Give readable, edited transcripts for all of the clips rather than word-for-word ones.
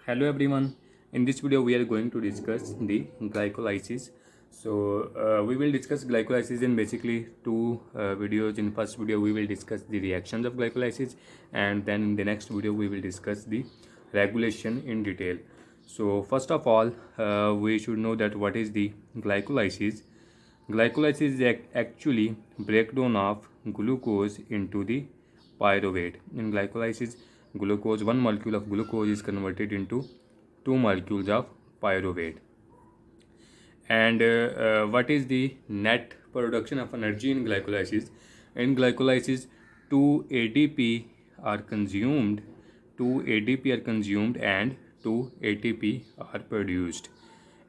Hello everyone. In this video we are going to discuss the glycolysis. We will discuss glycolysis in basically two videos. In first video we will discuss the reactions of glycolysis, and then in the next video we will discuss the regulation in detail. So first of all, we should know that what is the glycolysis. Glycolysis is actually breakdown of glucose into the pyruvate. In glycolysis, glucose, one molecule of glucose is converted into two molecules of pyruvate. And what is the net production of energy in glycolysis? In glycolysis, 2 ADP are consumed, 2 ADP are consumed and 2 ATP are produced.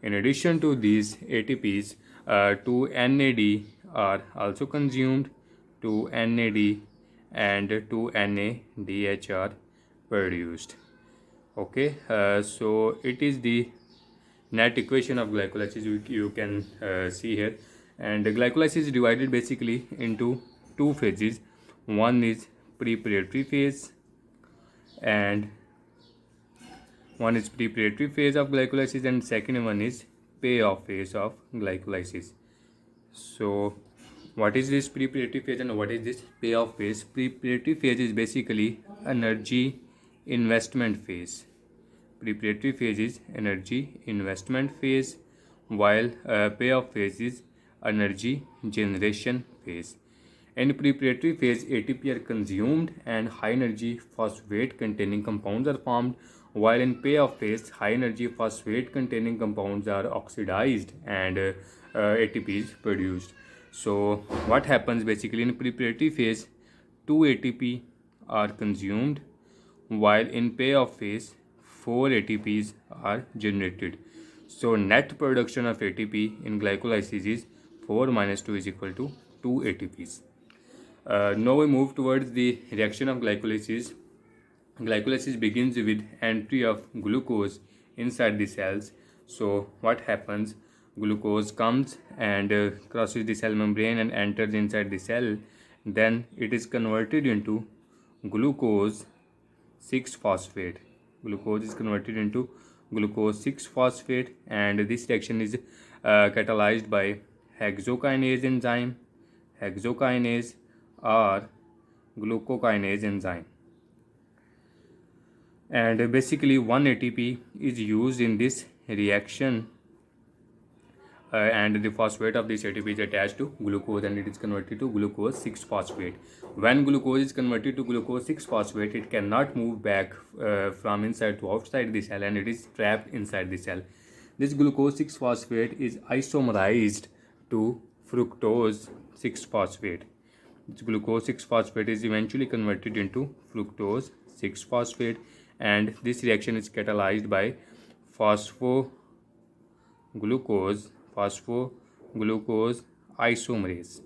In addition to these ATPs, 2 NAD are also consumed, 2 NAD and 2 NADH are produced. Okay, so it is the net equation of glycolysis you can see here. And the glycolysis is divided basically into two phases. One is preparatory phase and one is preparatory phase of glycolysis, and second one is payoff phase of glycolysis. So what is this preparatory phase and what is this payoff phase? Preparatory phase is basically energy investment phase. Preparatory phase is energy investment phase, while payoff phase is energy generation phase. In preparatory phase, ATP are consumed and high energy phosphate containing compounds are formed, while in payoff phase, high energy phosphate containing compounds are oxidized and ATP is produced. So what happens basically in preparatory phase, 2 ATP are consumed, while in payoff phase 4 ATPs are generated. So net production of ATP in glycolysis is 4 minus 2 is equal to 2 ATPs. Now we move towards the reaction of glycolysis. Glycolysis begins with entry of glucose inside the cells. So what happens? Glucose comes and crosses the cell membrane and enters inside the cell. Then it is converted into glucose 6-phosphate. Glucose is converted into glucose 6-phosphate, and this reaction is catalyzed by hexokinase enzyme, hexokinase or glucokinase enzyme. And basically 1 ATP is used in this reaction, and the phosphate of this ATP is attached to glucose and it is converted to glucose 6-phosphate. When glucose is converted to glucose 6-phosphate, it cannot move back from inside to outside the cell and it is trapped inside the cell. This glucose 6-phosphate is isomerized to fructose 6-phosphate. This glucose 6-phosphate is eventually converted into fructose 6-phosphate, and this reaction is catalyzed by phosphoglucose isomerase.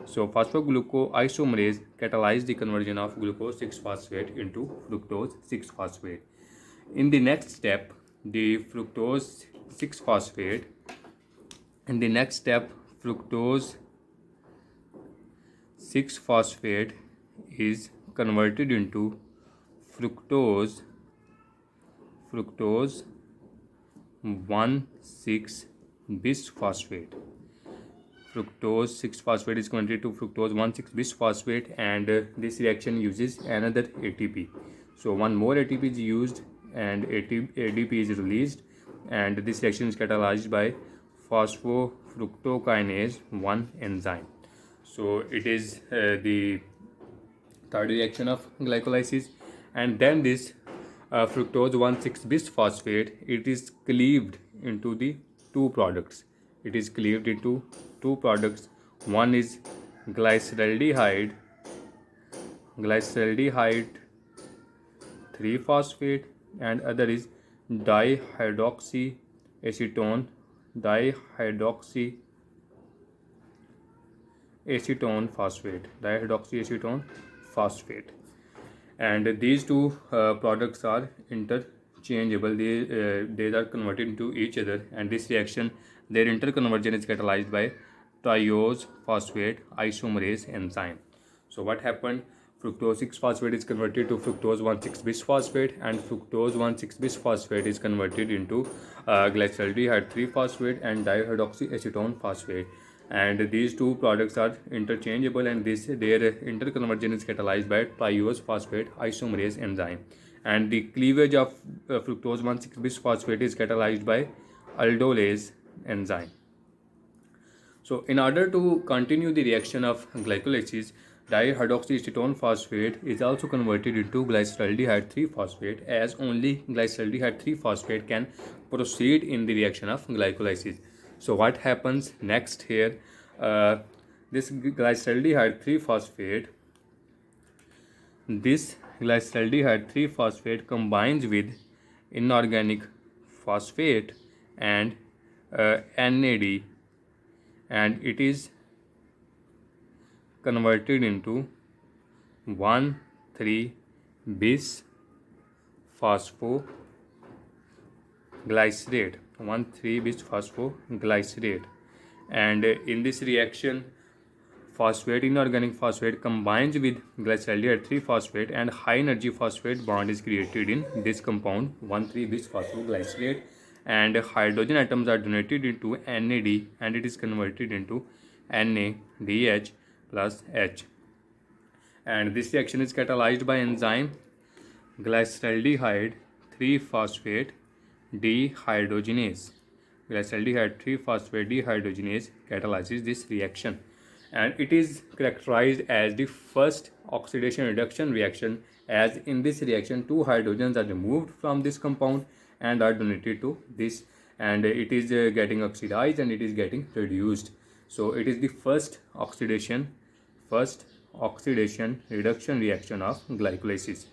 So phosphoglucose isomerase catalyzes the conversion of glucose 6-phosphate into fructose 6-phosphate. In the next step, the fructose 6-phosphate is converted into fructose 1,6-bisphosphate. Fructose 6-phosphate is converted to fructose 1,6-bisphosphate, and this reaction uses another ATP. So one more ATP is used and ADP is released, and this reaction is catalyzed by phosphofructokinase 1 enzyme. So it is the third reaction of glycolysis. And then this fructose 1,6-bisphosphate, it is cleaved into the two products. It is cleaved into two products. One is glyceraldehyde 3-phosphate, and other is dihydroxyacetone phosphate. And these two products are interchangeable. They are converted into each other, and this reaction, their interconversion is catalyzed by triose phosphate isomerase enzyme. So what happened? Fructose 6-phosphate is converted to fructose 1,6-bisphosphate, and fructose 1,6-bisphosphate is converted into glyceraldehyde 3-phosphate and dihydroxyacetone phosphate. And these two products are interchangeable, and their interconversion is catalyzed by triose phosphate isomerase enzyme. And the cleavage of fructose 1,6-bisphosphate is catalyzed by aldolase enzyme. So in order to continue the reaction of glycolysis, dihydroxyacetone phosphate is also converted into glyceraldehyde 3-phosphate, as only glyceraldehyde 3-phosphate can proceed in the reaction of glycolysis. So what happens next here? This glyceraldehyde 3-phosphate combines with inorganic phosphate and NAD, and it is converted into 1,3-bisphosphoglycerate. And in this reaction, inorganic phosphate combines with glyceraldehyde 3-phosphate, and high energy phosphate bond is created in this compound 1,3-bisphosphoglycerate, and hydrogen atoms are donated into NAD, and it is converted into NADH plus H. And this reaction is catalyzed by enzyme glyceraldehyde 3-phosphate dehydrogenase. Glyceraldehyde 3-phosphate dehydrogenase catalyzes this reaction, and it is characterized as the first oxidation reduction reaction, as in this reaction 2 hydrogens are removed from this compound and are donated to this, and it is getting oxidized and it is getting reduced. So it is the first oxidation reduction reaction of glycolysis.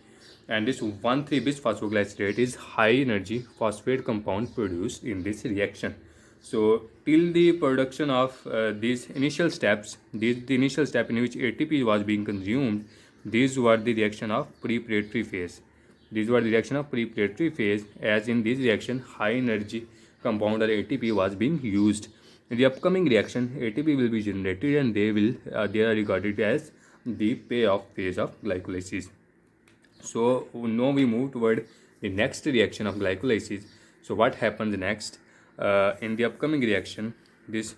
And this 1,3-bisphosphoglycerate is high energy phosphate compound produced in this reaction. So till the production of these initial steps, the initial step in which ATP was being consumed, these were the reaction of preparatory phase. As in this reaction, high energy compound or ATP was being used. In the upcoming reaction, ATP will be generated, and they are regarded as the payoff phase of glycolysis. So now we move toward the next reaction of glycolysis. So what happens next? In the upcoming reaction, this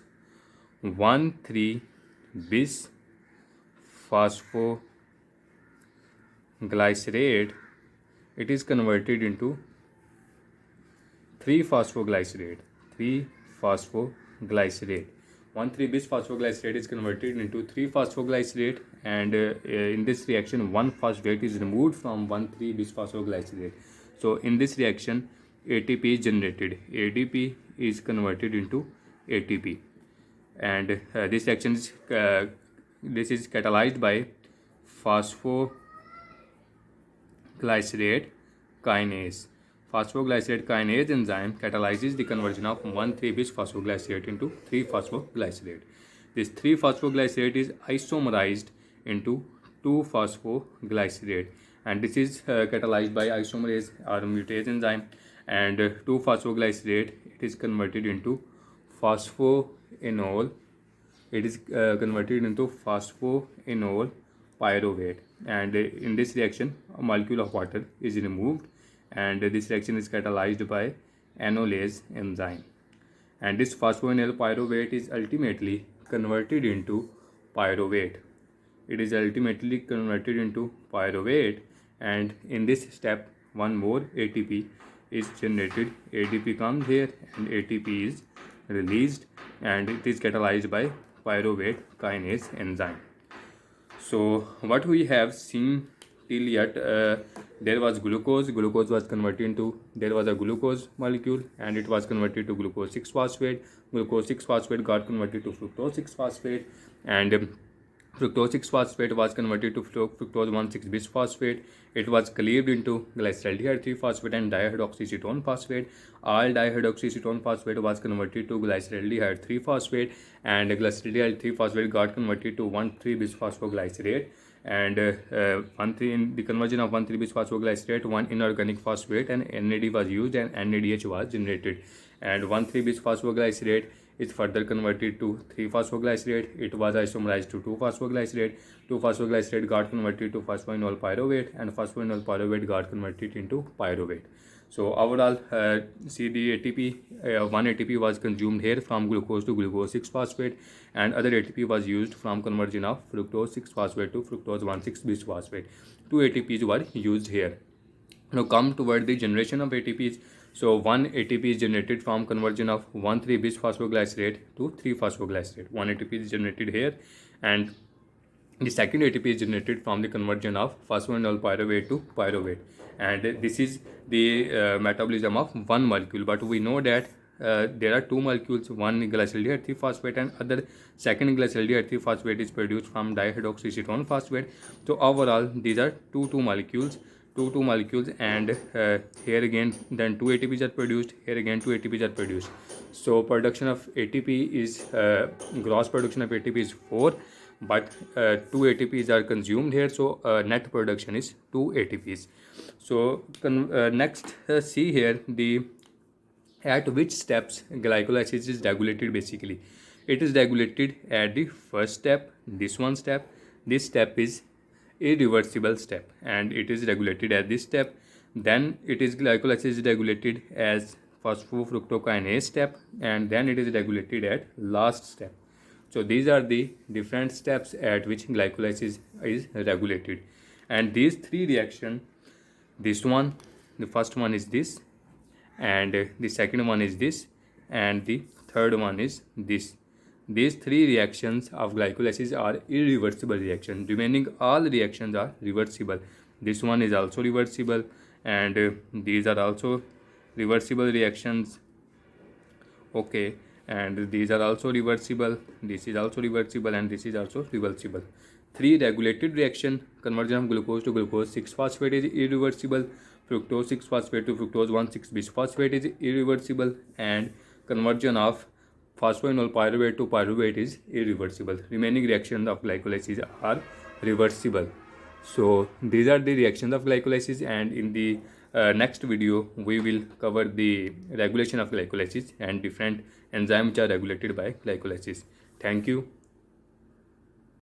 1,3-bisphosphoglycerate, it is converted into 3-phosphoglycerate. 1,3-bisphosphoglycerate is converted into 3-phosphoglycerate, and in this reaction 1 phosphate is removed from 1,3-bisphosphoglycerate. So in this reaction, ATP is generated. ADP is converted into ATP, and this reaction is catalyzed by phosphoglycerate kinase. Phosphoglycerate kinase enzyme catalyzes the conversion of 1,3-bisphosphoglycerate into 3-phosphoglycerate. This 3-phosphoglycerate is isomerized into 2-phosphoglycerate, and this is catalyzed by isomerase or mutase enzyme, and 2-phosphoglycerate, it is converted into phosphoenol. Pyruvate, and in this reaction a molecule of water is removed, and this reaction is catalyzed by enolase enzyme, and this phosphoenol pyruvate is ultimately converted into pyruvate. And in this step one more ATP is generated. ADP comes here and ATP is released, and it is catalyzed by pyruvate kinase enzyme. So what we have seen till yet, there was glucose was converted into, there was a glucose molecule and it was converted to glucose 6-phosphate. Glucose 6-phosphate got converted to fructose 6-phosphate, and fructose 6-phosphate was converted to fructose 1,6-bisphosphate. It was cleaved into glyceraldehyde 3-phosphate and dihydroxyacetone phosphate. All dihydroxyacetone phosphate was converted to glyceraldehyde 3-phosphate, and glyceraldehyde 3-phosphate got converted to 1,3-bisphosphoglycerate. And in the conversion of 1,3-bisphosphoglycerate, 1 inorganic phosphate and NAD was used, and NADH was generated. And 1,3-bisphosphoglycerate, is further converted to 3-phosphoglycerate. It was isomerized to 2-phosphoglycerate. 2-phosphoglycerate got converted to phosphoenol pyruvate, and phosphoenol pyruvate got converted into pyruvate. So overall, see the ATP, one ATP was consumed here from glucose to glucose 6-phosphate, and other ATP was used from conversion of fructose 6-phosphate to fructose 1,6-bisphosphate. 2 ATPs were used here. Now come toward the generation of ATPs. So one ATP is generated from conversion of 1,3-bisphosphoglycerate to 3-phosphoglycerate. One ATP is generated here, and the second ATP is generated from the conversion of phosphoenol pyruvate to pyruvate. And this is the metabolism of one molecule. But we know that there are two molecules, one glyceraldehyde 3-phosphate and other second glyceraldehyde 3-phosphate is produced from dihydroxycetone phosphate. So overall, these are two molecules, and here again then 2 ATPs are produced, here again 2 ATPs are produced. So production of ATP is gross production of ATP is 4, but 2 ATPs are consumed here, so net production is 2 ATPs. So next, see here the at which steps glycolysis is regulated. Basically, it is regulated at the first step, this step. This step is irreversible step, and it is regulated at this step. Then it is glycolysis is regulated as phosphofructokinase step, and then it is regulated at last step. So these are the different steps at which glycolysis is regulated. And these three reactions, this one, the first one is this, and the second one is this, and the third one is this. These three reactions of glycolysis are irreversible reactions. Remaining all reactions are reversible. This one is also reversible, and these are also reversible reactions. Okay, and these are also reversible. This is also reversible, and this is also reversible. Three regulated reaction: conversion of glucose to glucose 6-phosphate is irreversible, fructose 6-phosphate to fructose 1,6-bisphosphate is irreversible, and conversion of phosphoenol pyruvate to pyruvate is irreversible. Remaining reactions of glycolysis are reversible. So these are the reactions of glycolysis, and in the next video we will cover the regulation of glycolysis and different enzymes which are regulated by glycolysis. Thank you.